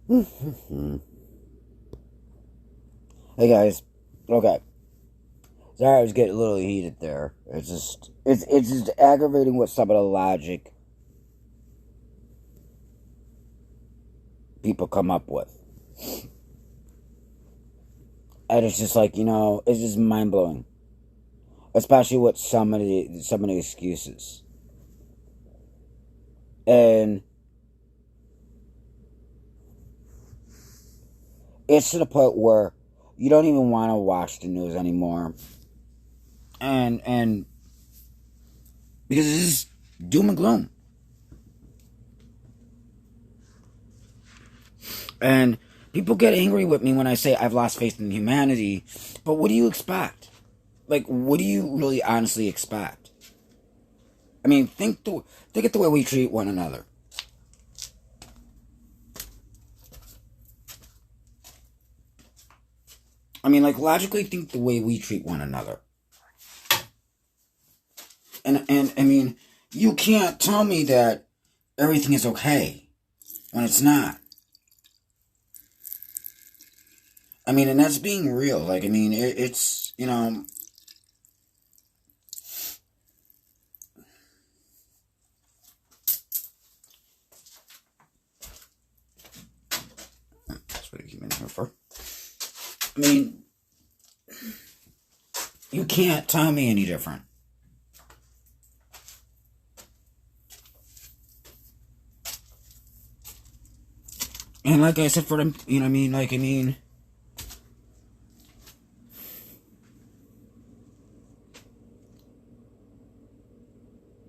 Hey guys, okay. Sorry, I was getting a little heated there. It's just aggravating what some of the logic people come up with, and it's just like it's just mind blowing, especially with some of the excuses, and it's to the point where you don't even want to watch the news anymore, and because it's just doom and gloom. And people get angry with me when I say I've lost faith in humanity. But what do you expect? Like, what do you really honestly expect? I mean, think of the way we treat one another. I mean, like, logically think the way we treat one another. And I mean, you can't tell me that everything is okay when it's not. I mean, and that's being real. Like, I mean, it's. That's what I came in here for. I mean, you can't tell me any different. And like I said, for them, I mean,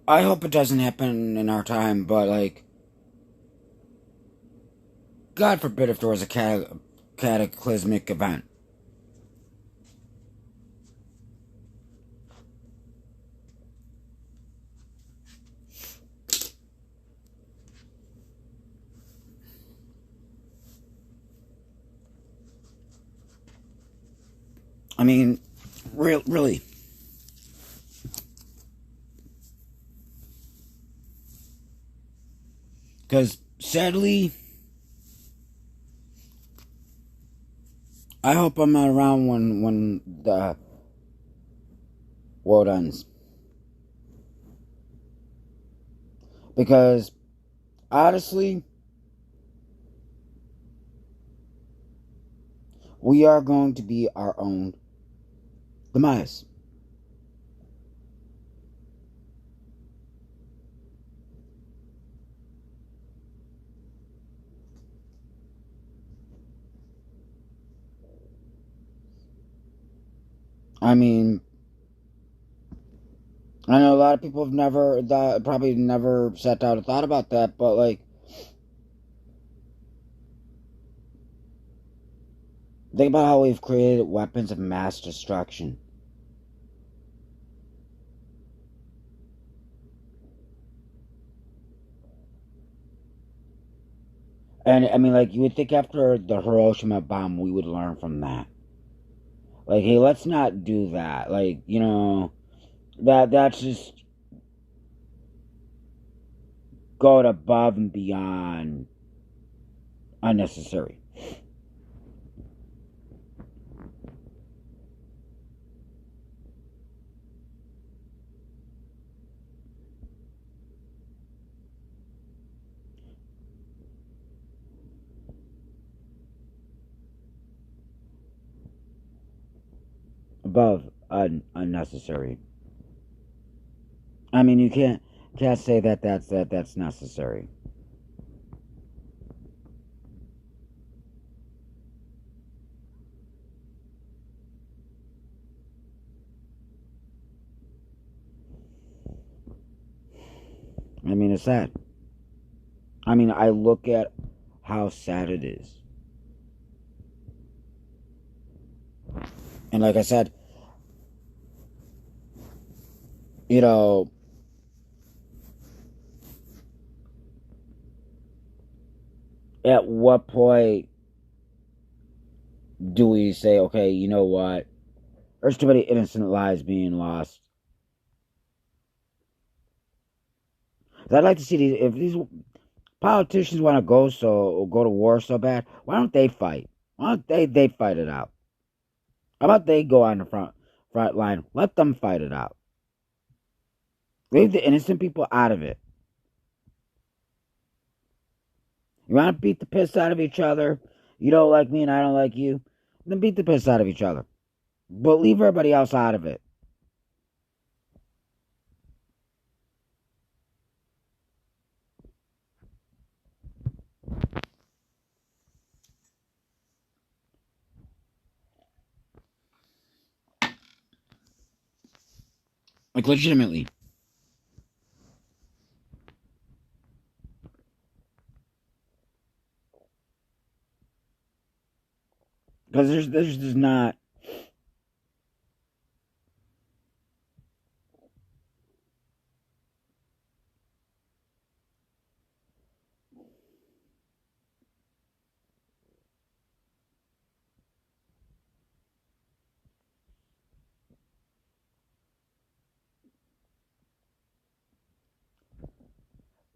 I hope it doesn't happen in our time, but like, God forbid if there was a cataclysmic event. I mean, really. Because sadly, I hope I'm not around when the world ends. Because honestly, we are going to be our own demise. I mean, I know a lot of people have probably never sat down and thought about that, but like, think about how we've created weapons of mass destruction. And I mean, like, you would think after the Hiroshima bomb, we would learn from that. Like, hey, let's not do that. Like, that's just going above and beyond unnecessary. Above unnecessary. I mean, you can't say that's necessary. I mean, it's sad. I mean, I look at how sad it is. And like I said, you know, at what point do we say, okay, you know what? There's too many innocent lives being lost. I'd like to see these. If these Politicians want to go to war so bad. Why don't they fight? Why don't they fight it out? How about they go on the front line? Let them fight it out. Leave the innocent people out of it. You want to beat the piss out of each other? You don't like me and I don't like you? Then beat the piss out of each other. But leave everybody else out of it. Like, legitimately. Because there's just not.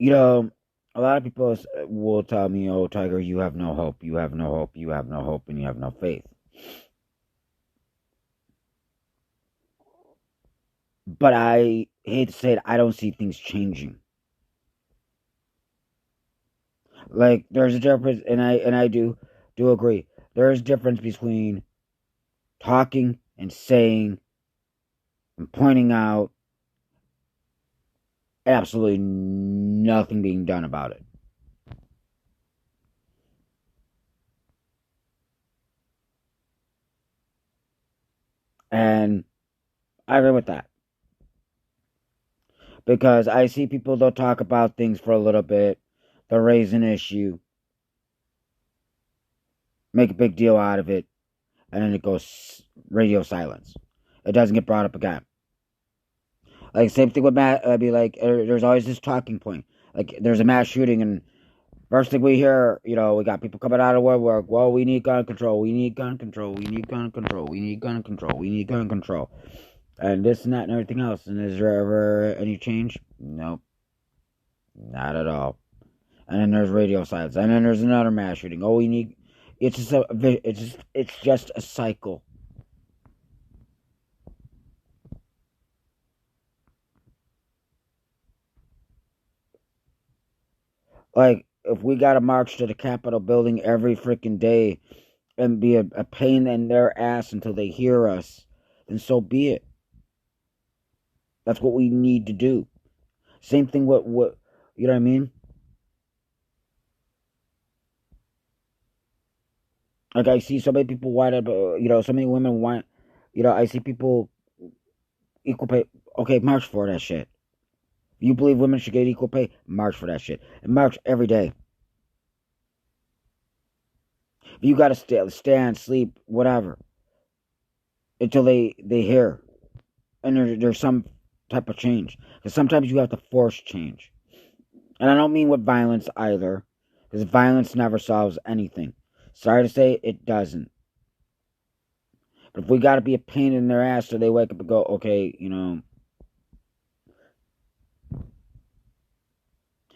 You know, a lot of people will tell me, "Oh, Tiger, you have no hope. You have no hope. You have no hope, and you have no faith." But I hate to say it, I don't see things changing. Like, there's a difference, and I do agree. There is a difference between talking and saying and pointing out absolutely nothing being done about it. And I agree with that. Because I see people, they'll talk about things for a little bit, they'll raise an issue, make a big deal out of it, and then it goes radio silence. It doesn't get brought up again. Like, same thing with Matt. I'd be like, there's always this talking point. Like, there's a mass shooting, and first thing we hear, we got people coming out of woodwork. Well, we need gun control. We need gun control. We need gun control. We need gun control. We need gun control. And this and that and everything else. And is there ever any change? Nope. Not at all. And then there's radio silence. And then there's another mass shooting. Oh, we need. It's just a cycle. Like, if we got to march to the Capitol building every freaking day and be a pain in their ass until they hear us, then so be it. That's what we need to do. Same thing with what, you know what I mean? Like, I see so many people white up, so many women want, I see people equal pay. Okay, march for that shit. If you believe women should get equal pay, march for that shit. And march every day. If you gotta stand, sleep, whatever, until they hear. And there's some type of change. Because sometimes you have to force change. And I don't mean with violence either. Because violence never solves anything. Sorry to say, it doesn't. But if we gotta be a pain in their ass so they wake up and go, okay,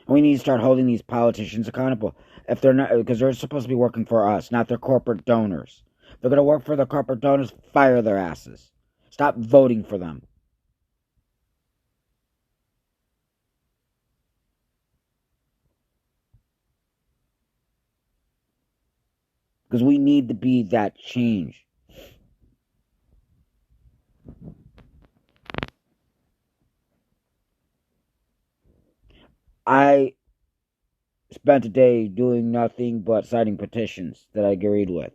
we need to start holding these politicians accountable. If they're not, because they're supposed to be working for us, not their corporate donors. If they're gonna work for the corporate donors, fire their asses. Stop voting for them. Because we need to be that change. I spent a day doing nothing but signing petitions that I agreed with.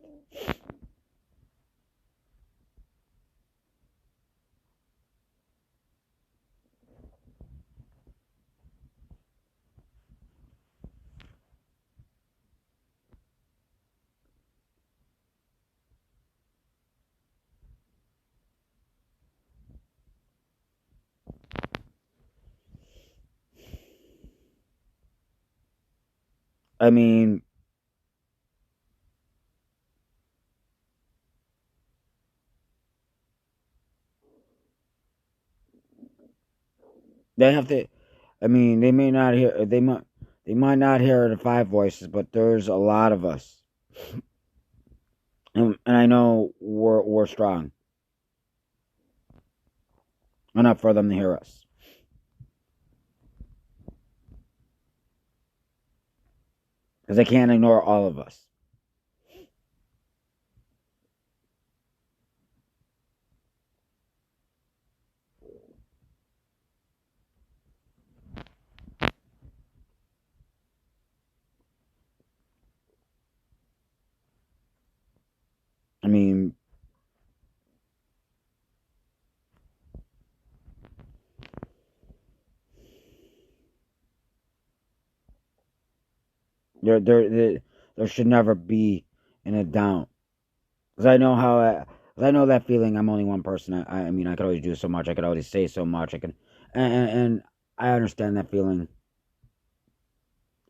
I mean, they have to. I mean, they may not hear. They You might not hear the five voices, but there's a lot of us. And I know we're strong enough for them to hear us. Because they can't ignore all of us. I mean, there should never be a doubt. Because I know that feeling. I'm only one person. I mean, I could always do so much. I could always say so much. And I understand that feeling.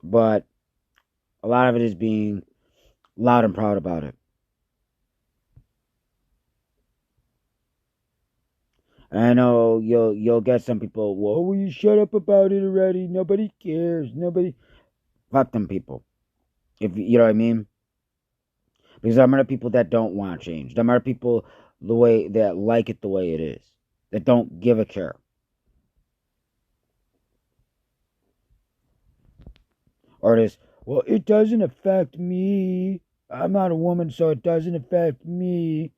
But a lot of it is being loud and proud about it. And I know you'll get some people. Well, will you shut up about it already? Nobody cares. Nobody. Fuck them people. If you know what I mean. Because there are people that don't want change. There are people the way that like it the way it is. That don't give a care. Or it is, well, it doesn't affect me. I'm not a woman, so it doesn't affect me.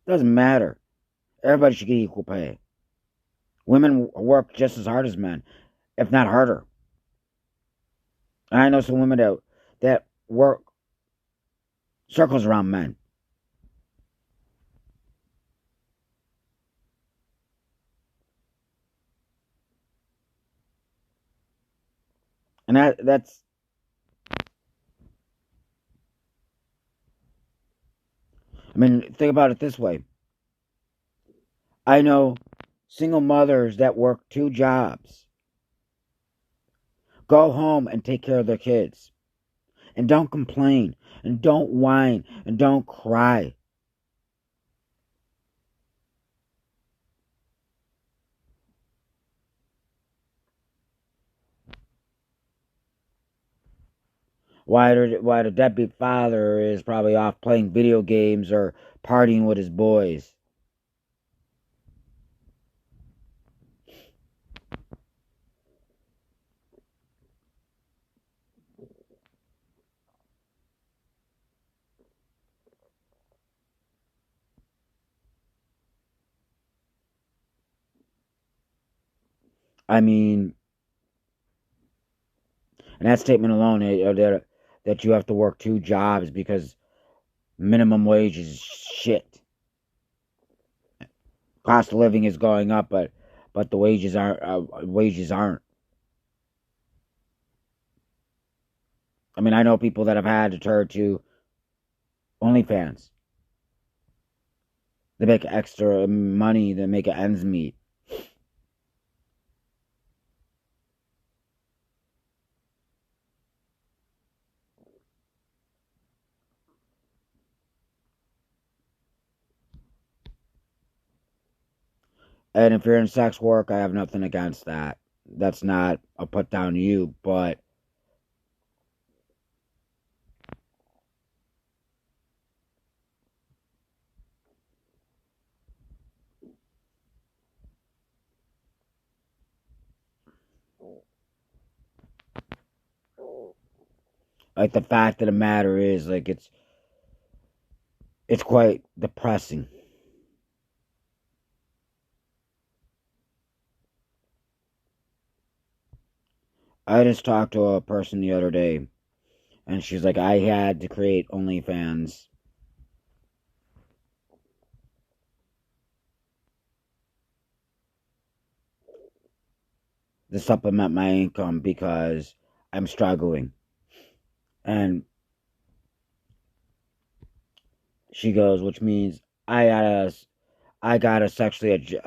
It doesn't matter. Everybody should get equal pay. Women work just as hard as men, if not harder. And I know some women that work circles around men. And that's I mean, think about it this way. I know single mothers that work two jobs, go home and take care of their kids, and don't complain, and don't whine, and don't cry. Why the deadbeat father is probably off playing video games or partying with his boys. I mean, and that statement alone, that you have to work two jobs because minimum wage is shit. Cost of living is going up, but the wages aren't. I mean, I know people that have had to turn to OnlyFans. They make extra money. They make ends meet. And if you're in sex work, I have nothing against that. That's not a put down to you, but like the fact of the matter is, like it's quite depressing. I just talked to a person the other day, and she's like, I had to create OnlyFans to supplement my income because I'm struggling. And she goes, which means I gotta sexually,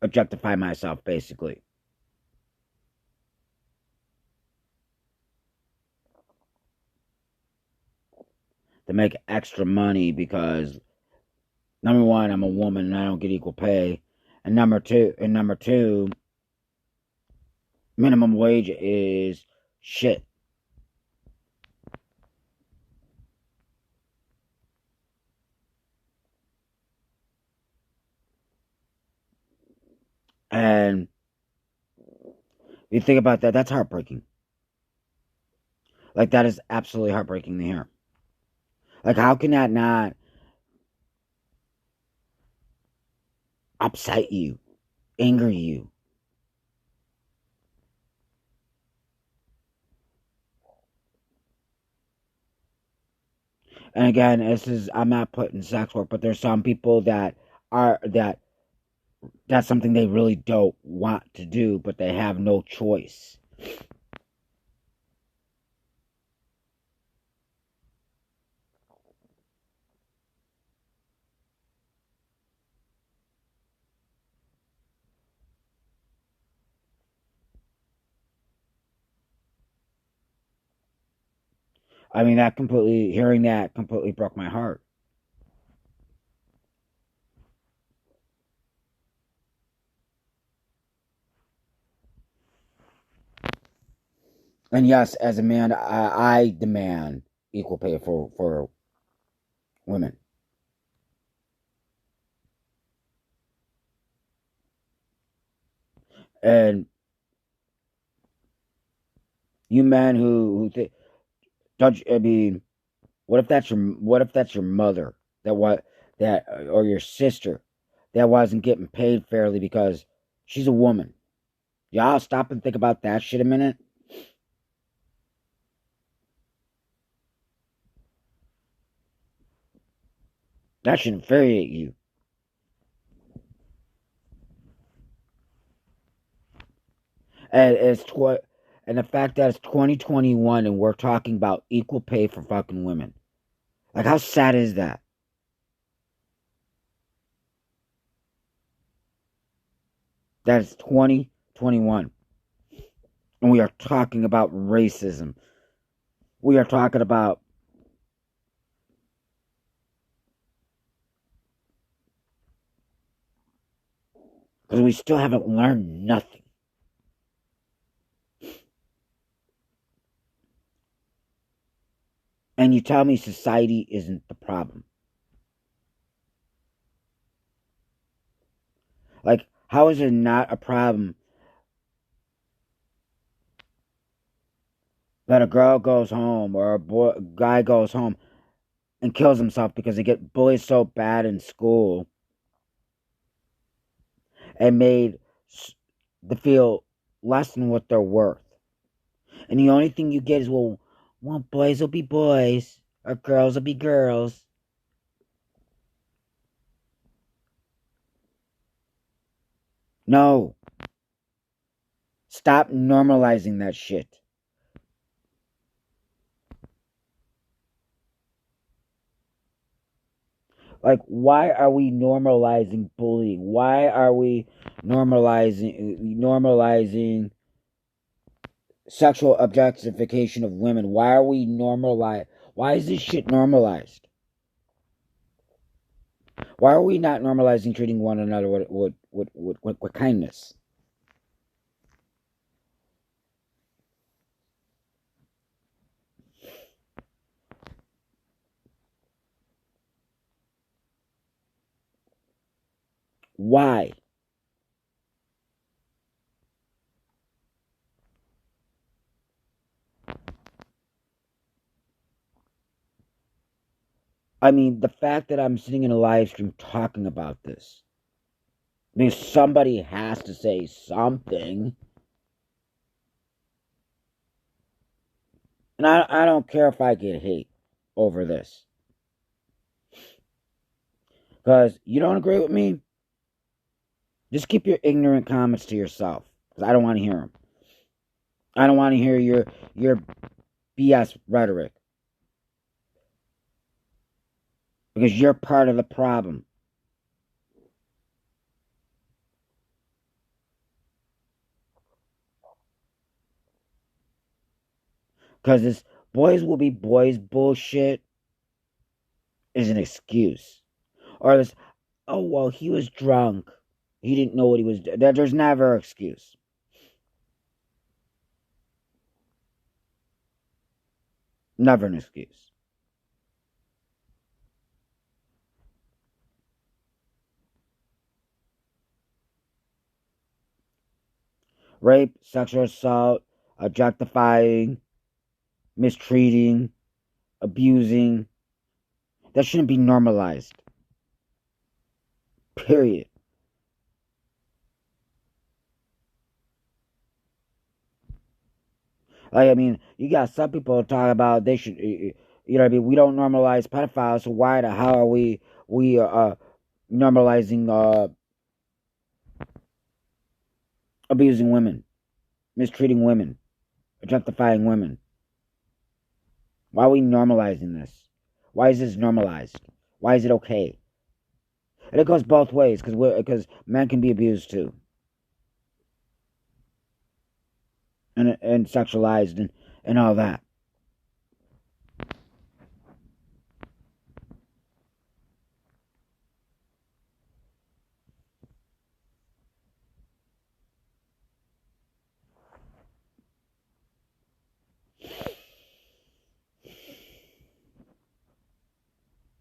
objectify myself basically to make extra money because number one, I'm a woman and I don't get equal pay, and number two, Minimum wage is shit. And you think about that, that's heartbreaking. Like, that is absolutely heartbreaking to hear. Like, how can that not upset you, anger you? And again, this is, I'm not putting sex work, but there's some people that are that's something they really don't want to do, but they have no choice. I mean, hearing that completely broke my heart. And yes, as a man, I demand equal pay for women. And you men don't, I mean, what if that's your mother that or your sister that wasn't getting paid fairly because she's a woman? Y'all stop and think about that shit a minute. That should infuriate you. And and the fact that it's 2021 and we're talking about equal pay for fucking women. Like, how sad is that? That is 2021. And we are talking about racism. We are talking about, because we still haven't learned nothing. And you tell me society isn't the problem. Like, how is it not a problem that a girl goes home or a guy goes home and kills himself because they get bullied so bad in school and made to feel less than what they're worth? And the only thing you get is, well, boys will be boys or girls will be girls. No, stop normalizing that shit. Like, why are we normalizing bullying? Why are we normalizing sexual objectification of women? Why are we normalize? Why is this shit normalized? Why are we not normalizing treating one another with kindness? Why? I mean, the fact that I'm sitting in a live stream talking about this means somebody has to say something. And I don't care if I get hate over this. Because you don't agree with me, just keep your ignorant comments to yourself. Because I don't want to hear them. I don't want to hear your BS rhetoric. Because you're part of the problem. Because this boys will be boys bullshit is an excuse. Or this, oh, well, he was drunk. He didn't know what he was doing. There's never an excuse. Never an excuse. Rape, sexual assault, objectifying, mistreating, abusing. That shouldn't be normalized. Period. Like, I mean, you got some people talking about they should, what I mean? We don't normalize pedophiles, so why the hell are we normalizing abusing women, mistreating women, objectifying women? Why are we normalizing this? Why is this normalized? Why is it okay? And it goes both ways because men can be abused too, and sexualized and all that.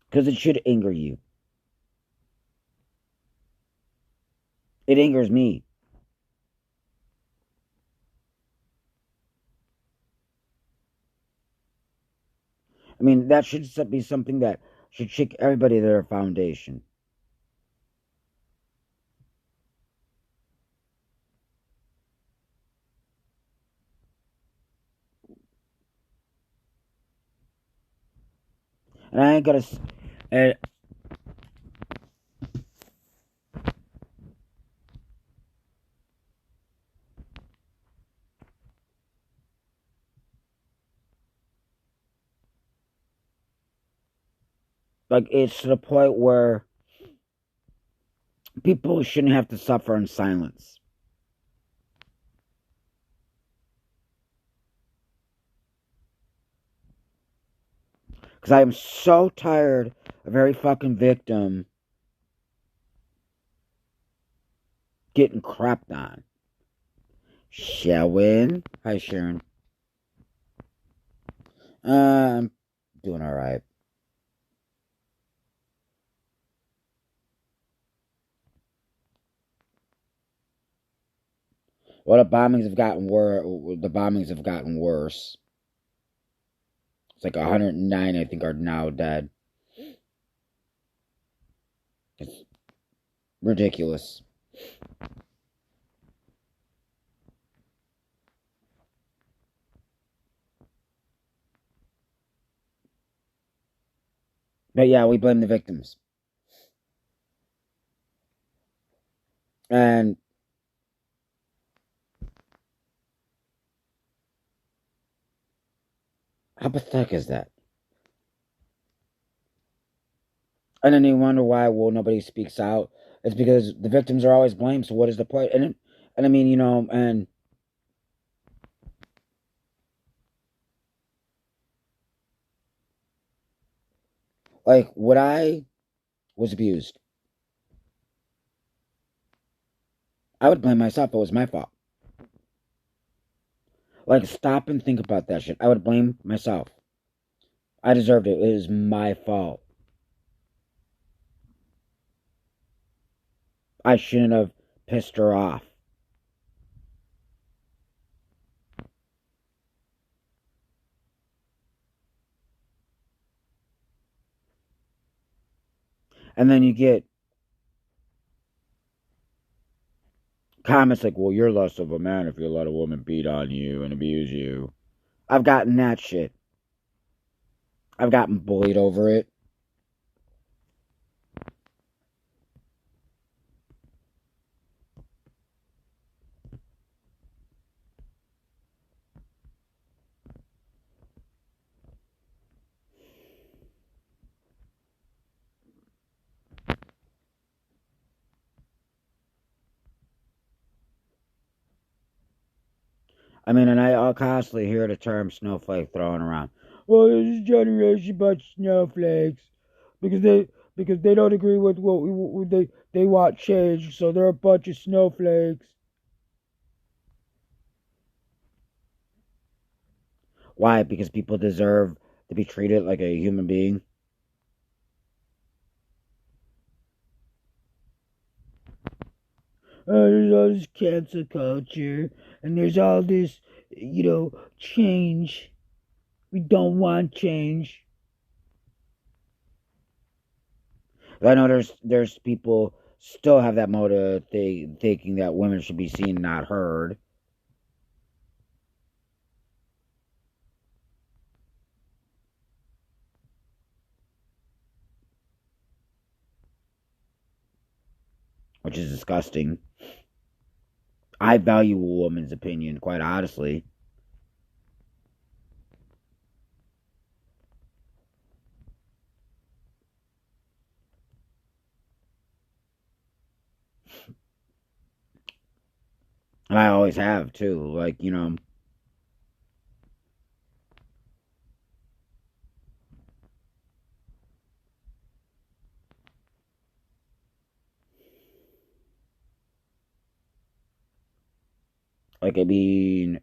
Because it should anger you. It angers me. I mean, that should be something that should shake everybody to their foundation. And I ain't gonna. And like, it's to the point where people shouldn't have to suffer in silence. Because I am so tired of every fucking victim getting crapped on. Sharon. Hi, Sharon. I'm doing alright. Well, the bombings have gotten worse. The bombings have gotten worse. It's like 109, I think, are now dead. It's ridiculous. But yeah, we blame the victims. And how pathetic is that? And then you wonder why, well, nobody speaks out. It's because the victims are always blamed. So what is the point? And I mean, and like, what I was abused, I would blame myself. It was my fault. Like, stop and think about that shit. I would blame myself. I deserved it. It was my fault. I shouldn't have pissed her off. And then you get comments like, well, you're less of a man if you let a woman beat on you and abuse you. I've gotten that shit. I've gotten bullied over it. I mean, and I'll constantly hear the term snowflake thrown around. Well, this generation bunch of snowflakes because they don't agree with what they want change, so they're a bunch of snowflakes. Why? Because people deserve to be treated like a human being. There's all this cancel culture, and there's all this, change. We don't want change. I know there's people still have that motive, thinking that women should be seen, not heard. Which is disgusting. I value a woman's opinion, quite honestly. And I always have, too. Like, like, I mean,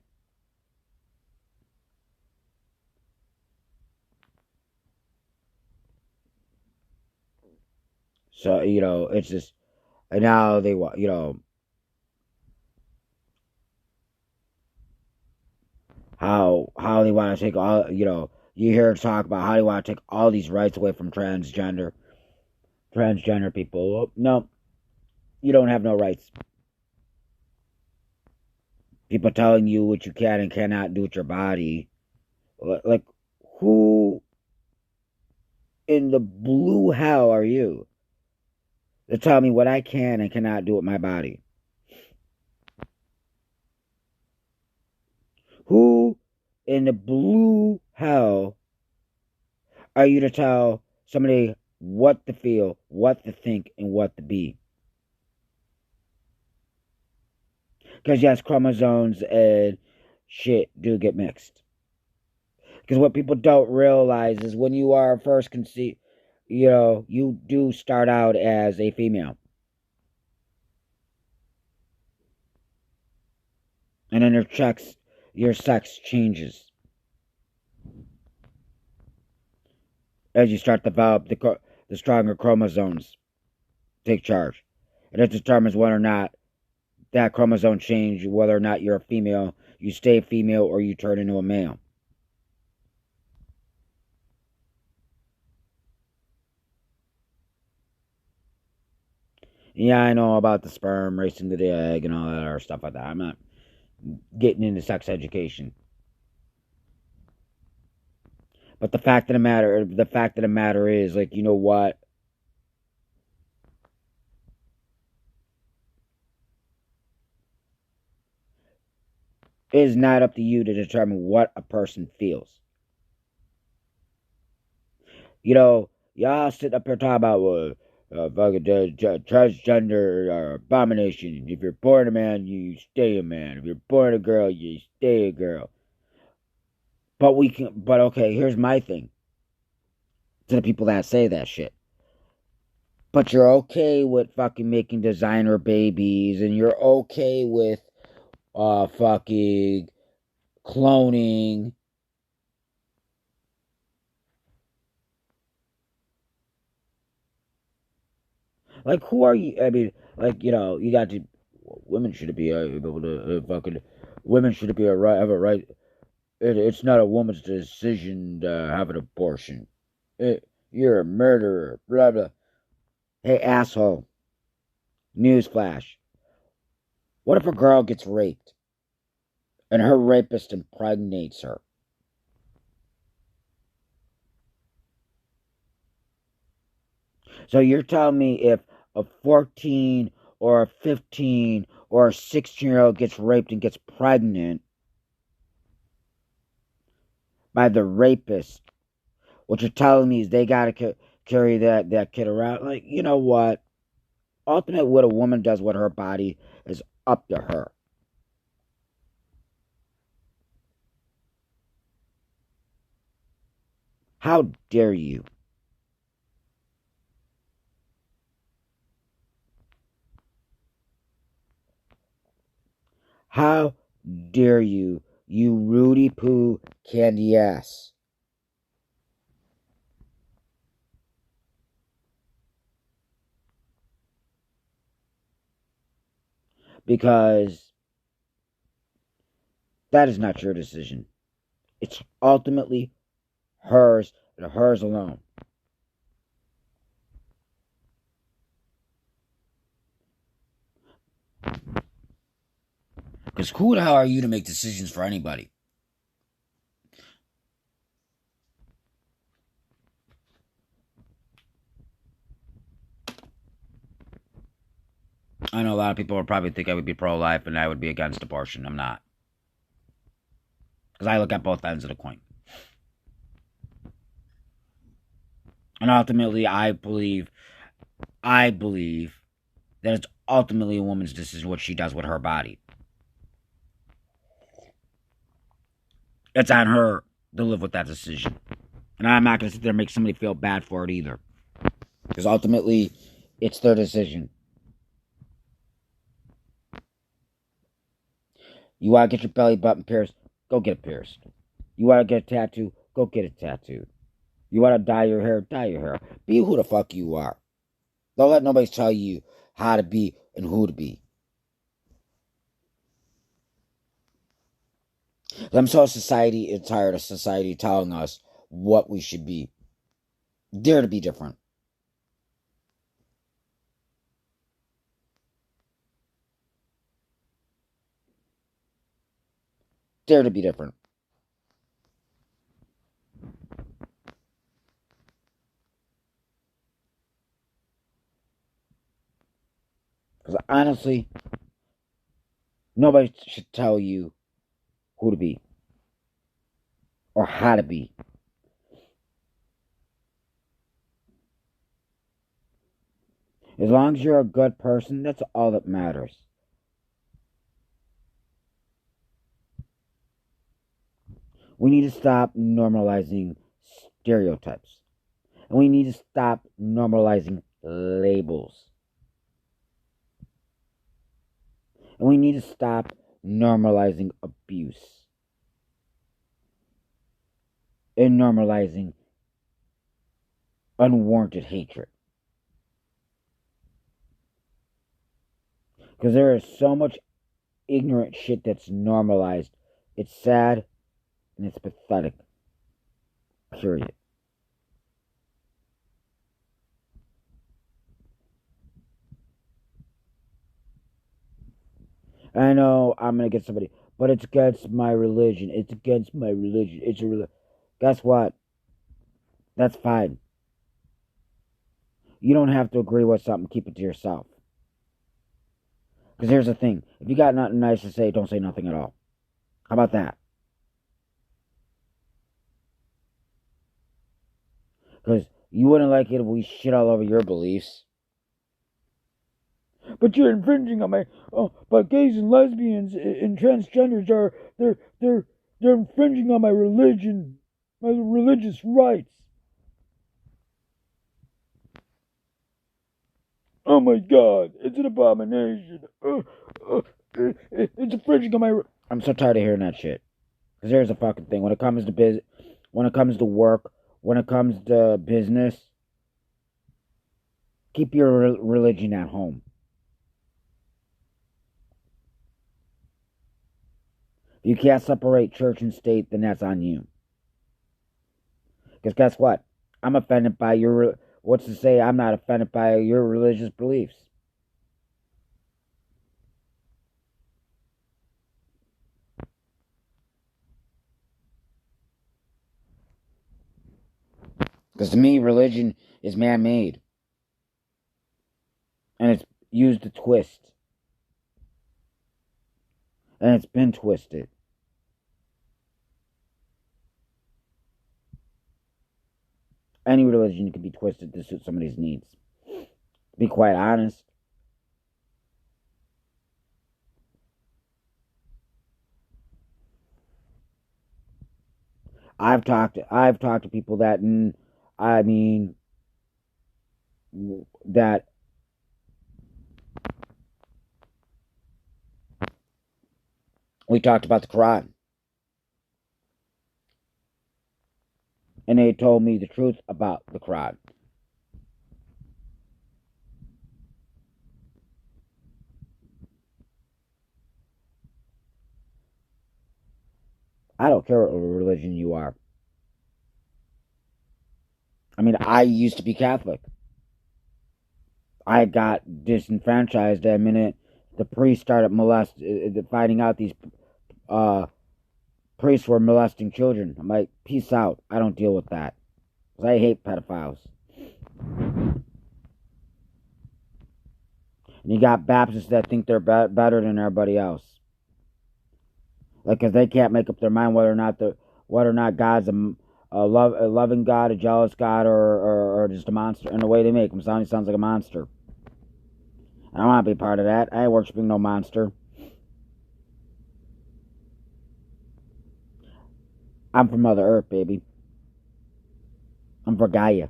so, it's just, and now they want, how they want to take all, you hear talk about how they want to take all these rights away from transgender people. Well, no, you don't have no rights. People telling you what you can and cannot do with your body. Like, who in the blue hell are you to tell me what I can and cannot do with my body? Who in the blue hell are you to tell somebody what to feel, what to think, and what to be? Because yes, chromosomes and shit do get mixed. Because what people don't realize is when you are first conceived, you do start out as a female. And then your sex changes as you start to develop the stronger chromosomes take charge. And it determines whether or not that chromosome change, whether or not you're a female, you stay female, or you turn into a male. Yeah, I know about the sperm racing to the egg and all that other stuff like that. I'm not getting into sex education. But the fact of the matter is, like, you know what? It is not up to you to determine what a person feels. Y'all sit up here talking about fucking transgender abomination. If you're born a man, you stay a man. If you're born a girl, you stay a girl. But okay, here's my thing to the people that say that shit. But you're okay with fucking making designer babies, and you're okay with fucking cloning. Like, who are you? I mean, like, you got to. Women should be able to fucking. Women should be have a right. It's not a woman's decision to have an abortion. You're a murderer. Blah blah. Hey, asshole. Newsflash. What if a girl gets raped and her rapist impregnates her? So you're telling me if a 14 or a 15 or a 16-year-old gets raped and gets pregnant by the rapist, what you're telling me is they got to carry that kid around? Like, you know what? Ultimately, what a woman does with her body is up to her. How dare you? How dare you, you Rudy Poo candy ass? because that is not your decision. It's ultimately hers and hers alone. Because who the hell are you to make decisions for anybody? I know a lot of people would probably think I would be pro-life and I would be against abortion. I'm not. Because I look at both ends of the coin. And ultimately, I believe that it's ultimately a woman's decision what she does with her body. It's on her to live with that decision. And I'm not going to sit there and make somebody feel bad for it either. Because ultimately, it's their decision. You want to get your belly button pierced? Go get it pierced. You want to get a tattoo? Go get a tattoo. You want to dye your hair? Dye your hair. Be who the fuck you are. Don't let nobody tell you how to be and who to be. I'm so tired of society telling us what we should be. Dare to be different. Dare to be different. Because honestly, nobody should tell you who to be or how to be. As long as you're a good person, that's all that matters. We need to stop normalizing stereotypes. And we need to stop normalizing labels. And we need to stop normalizing abuse. And normalizing unwarranted hatred. Because there is so much ignorant shit that's normalized. It's sad and it's pathetic. Period. I know I'm gonna get somebody, but it's against my religion. It's against my religion. Guess what? That's fine. You don't have to agree with something. Keep it to yourself. Because here's the thing: if you got nothing nice to say, don't say nothing at all. How about that? Because you wouldn't like it if we shit all over your beliefs. But you're infringing on my. Oh, but gays and lesbians and transgenders are they're infringing on my religion, my religious rights. Oh my God, it's an abomination. It's infringing on my. I'm so tired of hearing that shit. Because here's the fucking thing: when it comes to when it comes to work, when it comes to business, keep your religion at home. If you can't separate church and state, then that's on you. Because guess what? I'm offended by your. What's to say I'm not offended by your religious beliefs? Because to me, religion is man made. And it's used to twist. And it's been twisted. Any religion can be twisted to suit somebody's needs. To be quite honest. I've talked to people that I mean that we talked about the Quran. And they told me the truth about the Quran. I don't care what religion you are. I mean, I used to be Catholic. I got disenfranchised the minute the priests started finding out these uh, priests were molesting children. I'm like, peace out. I don't deal with that. 'Cause I hate pedophiles. And you got Baptists that think they're better than everybody else. Like, because they can't make up their mind whether or not God's a loving God, a jealous God, or just a monster. And the way they make him sound, he sounds like a monster. I don't want to be part of that. I ain't worshiping no monster. I'm from Mother Earth, baby. I'm for Gaia.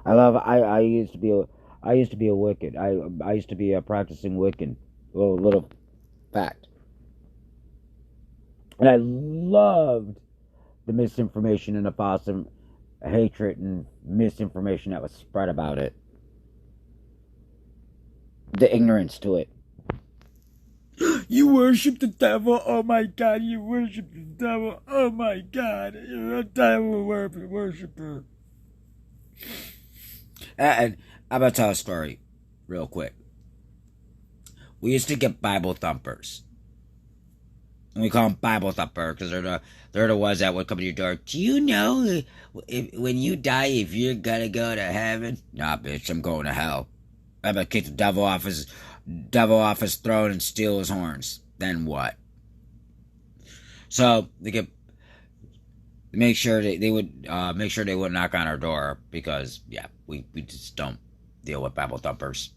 I used to be a Wiccan. I used to be a practicing Wiccan. Little fact. And I loved the misinformation and the false hatred and misinformation that was spread about it. The ignorance to it. You worship the devil? Oh my God, you worship the devil? Oh my God, you're a devil worshiper. And I'm going to tell a story real quick. We used to get Bible thumpers. And we call them Bible thumper because they're the ones that would come to your door. Do you know when you die if you're gonna go to heaven? Nah, bitch, I'm going to hell. I'm gonna kick the devil off his throne and steal his horns. Then what? So they could make sure they would knock on our door because we just don't deal with Bible thumpers.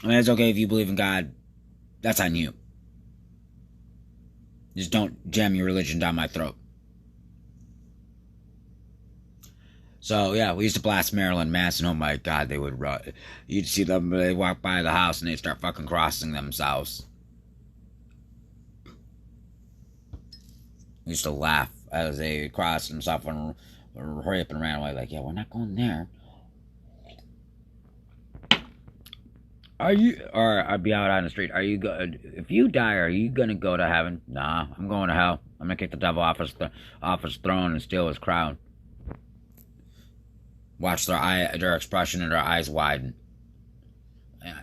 I mean, it's okay if you believe in God. That's on you. Just don't jam your religion down my throat. So yeah, we used to blast Marilyn Manson. Oh my God, they would run. You'd see them, they walk by the house and they start fucking crossing themselves. We used to laugh as they crossed themselves and hurry up and ran away. Like, yeah, we're not going there. Are you? Or I'd be out on the street. Are you if you die, are you gonna go to heaven? Nah, I'm going to hell. I'm gonna kick the devil off his throne and steal his crown. Watch their expression and their eyes widen. Yeah.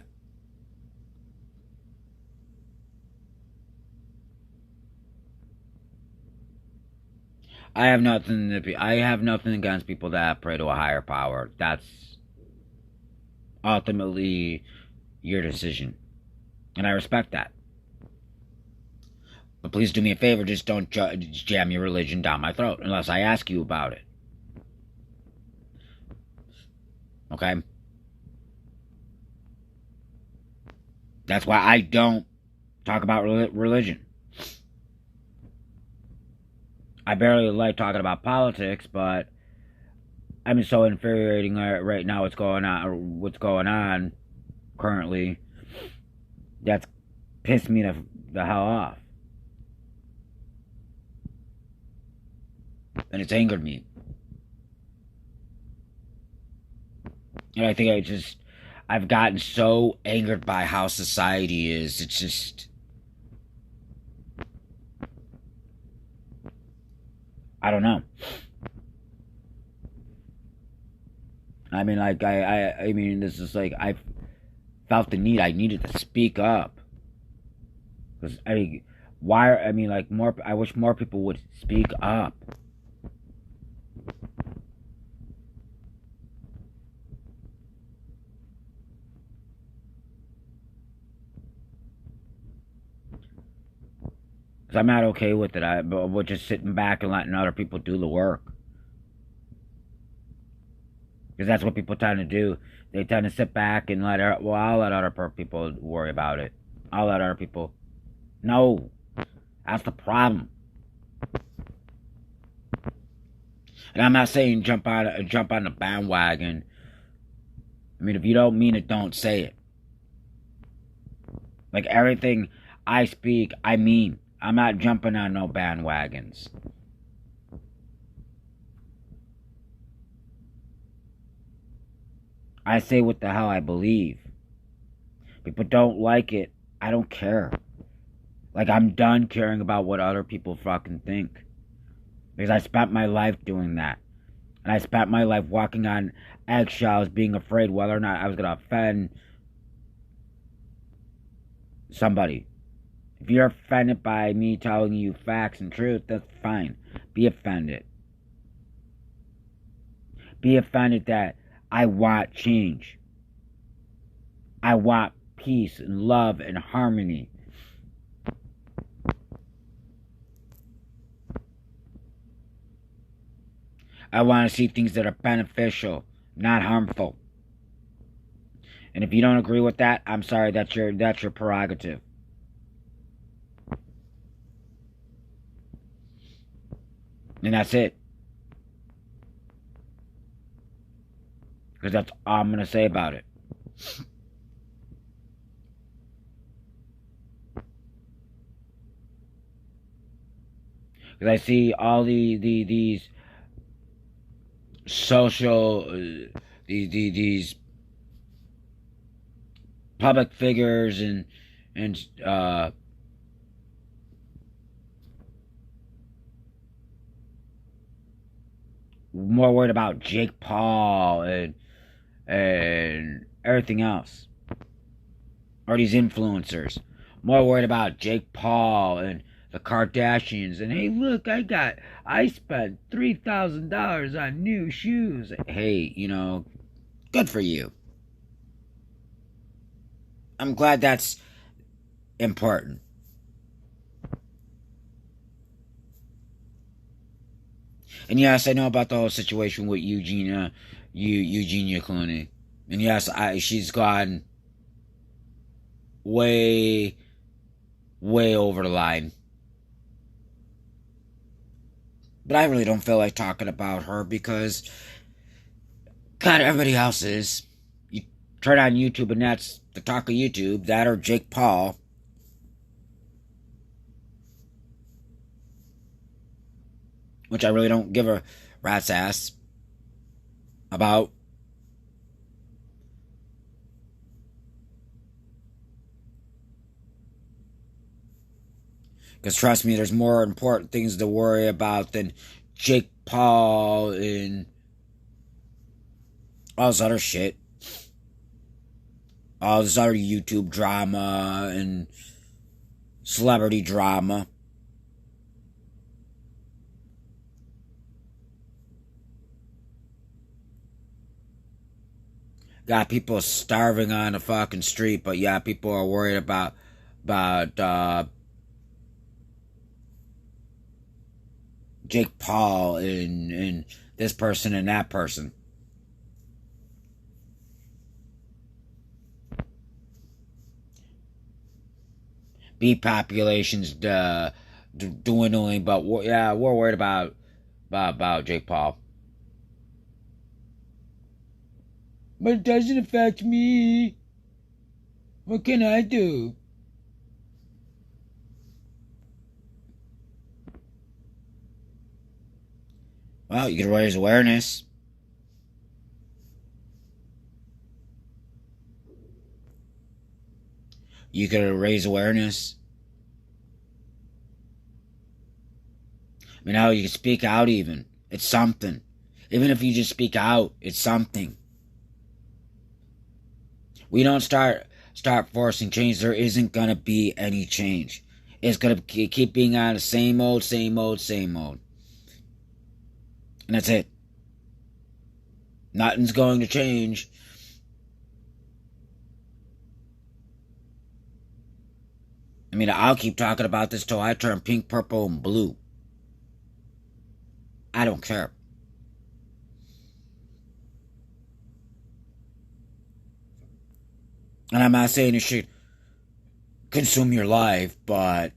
I have nothing against people that pray to a higher power. That's ultimately your decision, and I respect that. But please do me a favor, just don't jam your religion down my throat unless I ask you about it. Okay? That's why I don't talk about religion. I barely like talking about politics, but I mean, so infuriating right now. What's going on currently? That's pissed me the hell off, and it's angered me. And I think I've gotten so angered by how society is. It's just, I don't know. I mean, like, I mean, this is like, I felt the need. I needed to speak up. Because, I wish more people would speak up. Because I'm not okay with it. We're just sitting back and letting other people do the work. Because that's what people tend to do. They tend to sit back and I'll let other people worry about it. I'll let other people. No. That's the problem. And I'm not saying jump on the bandwagon. I mean, if you don't mean it, don't say it. Like, everything I speak, I mean. I'm not jumping on no bandwagons. I say what the hell I believe. People don't like it. I don't care. Like, I'm done caring about what other people fucking think. Because I spent my life doing that. And I spent my life walking on eggshells, being afraid whether or not I was going to offend somebody. If you're offended by me telling you facts and truth, that's fine. Be offended. Be offended that I want change. I want peace and love and harmony. I want to see things that are beneficial, not harmful. And if you don't agree with that, I'm sorry, that's your prerogative. And that's it. Because that's all I'm going to say about it. Because I see all these social, these public figures and more worried about Jake Paul and everything else. Or these influencers. More worried about Jake Paul and the Kardashians. And hey, look, I spent $3,000 on new shoes. Hey, good for you. I'm glad that's important. And yes, I know about the whole situation with Eugenia Clooney. And yes, she's gone way over the line. But I really don't feel like talking about her because, God, everybody else is. You turn on YouTube and that's the talk of YouTube. That or Jake Paul. Which I really don't give a rat's ass about. Because trust me, there's more important things to worry about than Jake Paul and all this other shit. All this other YouTube drama and celebrity drama. Got people starving on the fucking street, but yeah, people are worried about Jake Paul and this person and that person. Bee population's dwindling, but yeah, we're worried about Jake Paul. But it doesn't affect me. What can I do? Well, you can raise awareness. You can raise awareness. I mean, how you can speak out even. It's something. Even if you just speak out, it's something. We don't start forcing change, there isn't going to be any change. It's going to keep being on the same old. And that's it. Nothing's going to change. I mean, I'll keep talking about this till I turn pink, purple, and blue. I don't care. And I'm not saying it should consume your life, but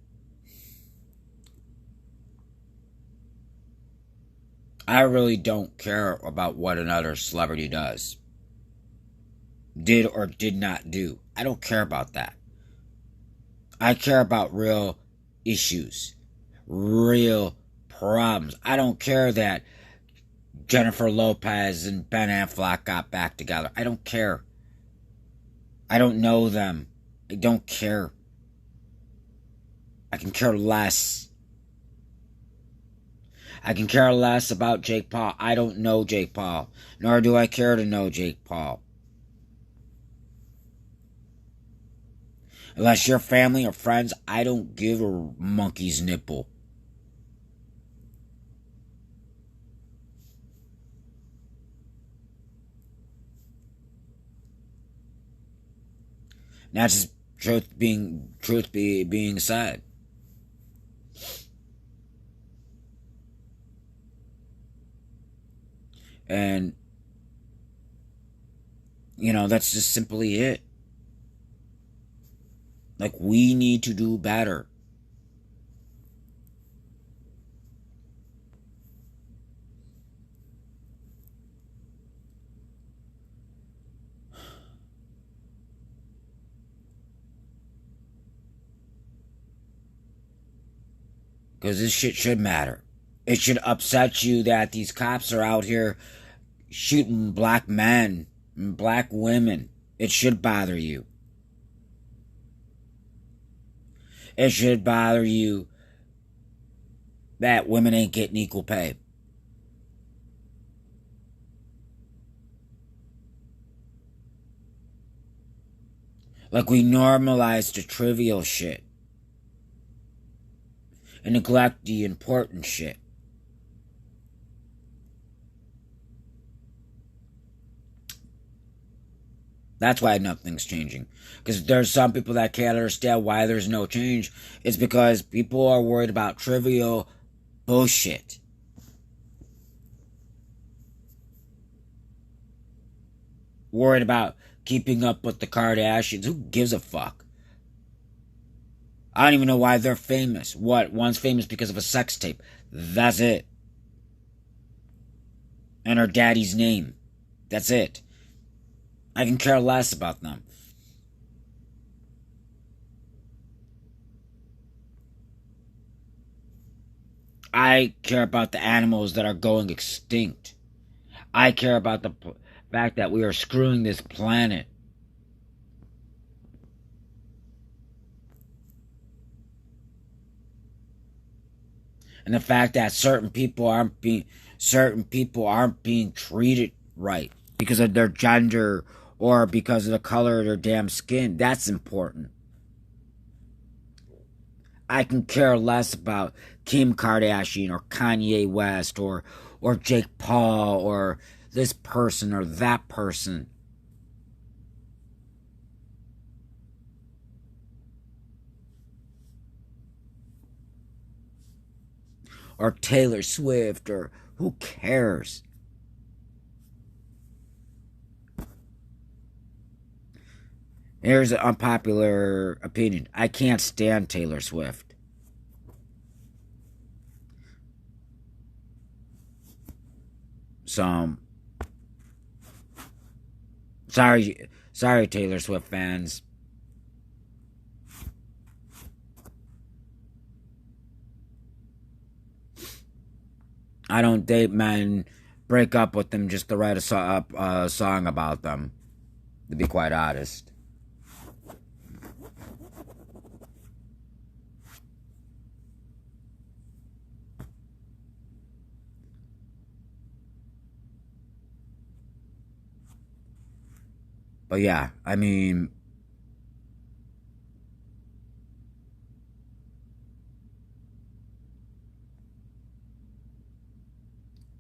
I really don't care about what another celebrity does. Did or did not do. I don't care about that. I care about real issues. Real problems. I don't care that Jennifer Lopez and Ben Affleck got back together. I don't care. I don't know them. I don't care. I can care less. I can care less about Jake Paul. I don't know Jake Paul. Nor do I care to know Jake Paul. Unless you're family or friends, I don't give a monkey's nipple. That's just truth being said. And, you know, that's just simply it. Like, we need to do better. Because this shit should matter. It should upset you that these cops are out here shooting black men and black women. It should bother you. It should bother you that women ain't getting equal pay. Like, we normalize the trivial shit and neglect the important shit. That's why nothing's changing. Because there's some people that can't understand why there's no change. It's because people are worried about trivial bullshit. Worried about keeping up with the Kardashians. Who gives a fuck? I don't even know why they're famous. What? One's famous because of a sex tape. That's it. And her daddy's name. That's it. I can care less about them. I care about the animals that are going extinct. I care about the fact that we are screwing this planet. And the fact that certain people aren't being treated right because of their gender or because of the color of their damn skin. That's important. I can care less about Kim Kardashian or Kanye West or Jake Paul or this person or that person. Or Taylor Swift, or who cares? Here's an unpopular opinion. I can't stand Taylor Swift. So, sorry Taylor Swift fans. I don't date men, break up with them just to write a song about them, to be quite honest. But yeah, I mean,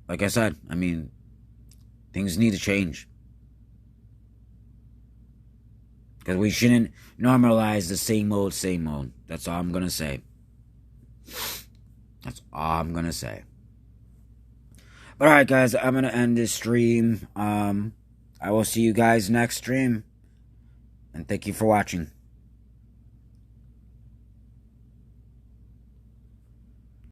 like I said, I mean, things need to change. Because we shouldn't normalize the same old, same old. That's all I'm going to say. That's all I'm going to say. But alright, guys, I'm going to end this stream. I will see you guys next stream. And thank you for watching.